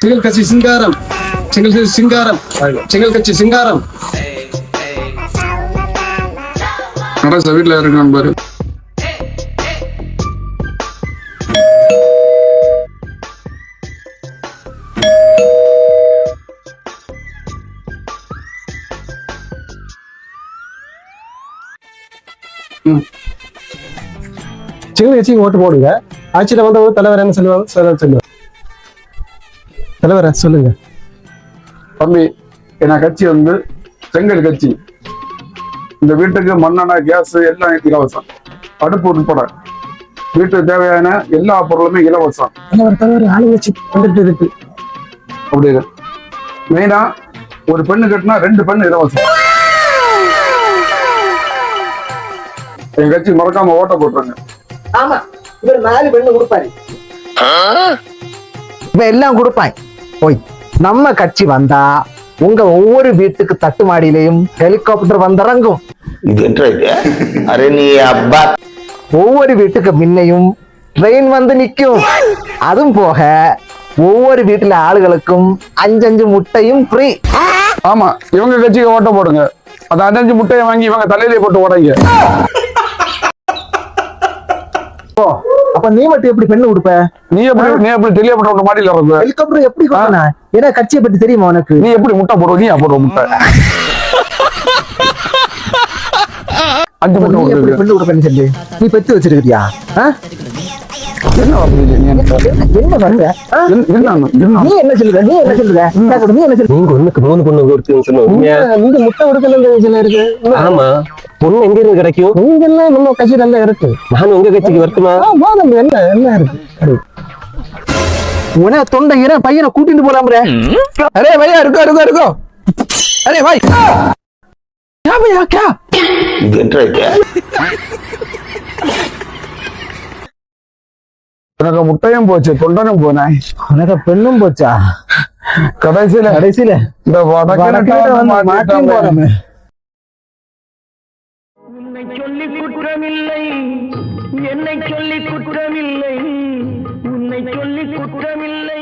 செங்கல் கட்சி சிங்காரம், செங்கல் கட்சி சிங்காரம், செங்கல் கட்சி சிங்காரம். நடேச வீட்டுல இருக்கான் பாரு. செங்கல் கட்சிக்கு ஓட்டு போடுங்க. ஆட்சியில வந்தவங்க தலைவர் என்ன சொல்லுவாங்க? தலைவர சொல்லுங்க. தம்பி, என் கட்சி வந்து செங்கல் கட்சி. இந்த வீட்டுக்கு மண்ணெண்ணெய், கேஸ் எல்லாம் இலவசம். அடுப்பு உட்பட வீட்டுக்கு தேவையான எல்லா பொருளுமே இலவசம். தலைவர் ஆளுங்கட்சி வந்துட்டு இருக்கு. அப்படி மெயினா ஒரு பெண்ணு கட்டினா 2 பெண்ணு இலவசம். என் கட்சி மறக்காம ஓட்ட போட்டுருங்க. ஆமா, இவர் 4 பெண்ணு கொடுப்பாரு. இப்ப எல்லாம் கொடுப்பாய். போய் நம்ம கட்சி வந்தா உங்க ஒவ்வொரு வீட்டுக்கு தட்டு மாடியிலையும் ஹெலிகாப்டர் வந்திறங்கும். ஒவ்வொரு வீட்டுக்கு முன்னையும் ட்ரெயின் வந்து நிற்கும். அதுவும் போக ஒவ்வொரு வீட்டுல ஆளுகளுக்கும் 5 முட்டையும் ஃப்ரீ. ஆமா, இவங்க கட்சிக்கு ஓட்ட போடுங்க. அந்த 5 முட்டையை வாங்கி இவங்க தலையிலே போட்டு ஓடைங்க. அப்ப நீ மட்டும் எப்படி பெண்ணு கொடுப்ப? நீ எப்படி தெளியப்பட்ட மாடியில இருக்க? ஹெலிகாப்டர் எப்படி கொடுத்தா? ஏன்னா கட்சியை பத்தி தெரியுமா உனக்கு? நீ எப்படி முட்டை போடுவ? நீ போடுவ முட்டை. 5 முட்டை எப்படி பெண்ணு கொடுப்பேன்னு சொல்லி நீ பெத்து வச்சிருக்கியா? என்ன பண்ற? நீ என்ன சொல்லுற? நீங்க ஒண்ணுக்கு 3 பொண்ணு கொடுத்தீங்கன்னு சொல்லுவாங்க. நீங்க முட்டை கொடுக்கல இருக்கு. ஆமா, பொண்ணு எங்க இருந்து கிடைக்கும்? நீங்கெல்லாம் நம்ம கட்சியில எல்லாம் இருக்கு. நானும் உங்க கட்சிக்கு வரட்டுமா? என்ன இருக்கு? உன தொண்டை இற பையனை கூட்டிட்டு போலாம்ற. அரே பையா, இருக்கோ. அரே பாய், क्या भैया क्या? எனக்கு முட்டையும் போச்சு, தொண்டனும் போனேன். உனக்கு பெண்ணும் போச்சா? கடைசியில இந்த மாட்டியும் போறமே. உன்னை சொல்லி குற்றமில்லை, என்னை சொல்லி குற்றமில்லை, உன்னை சொல்லி குற்றமில்லை.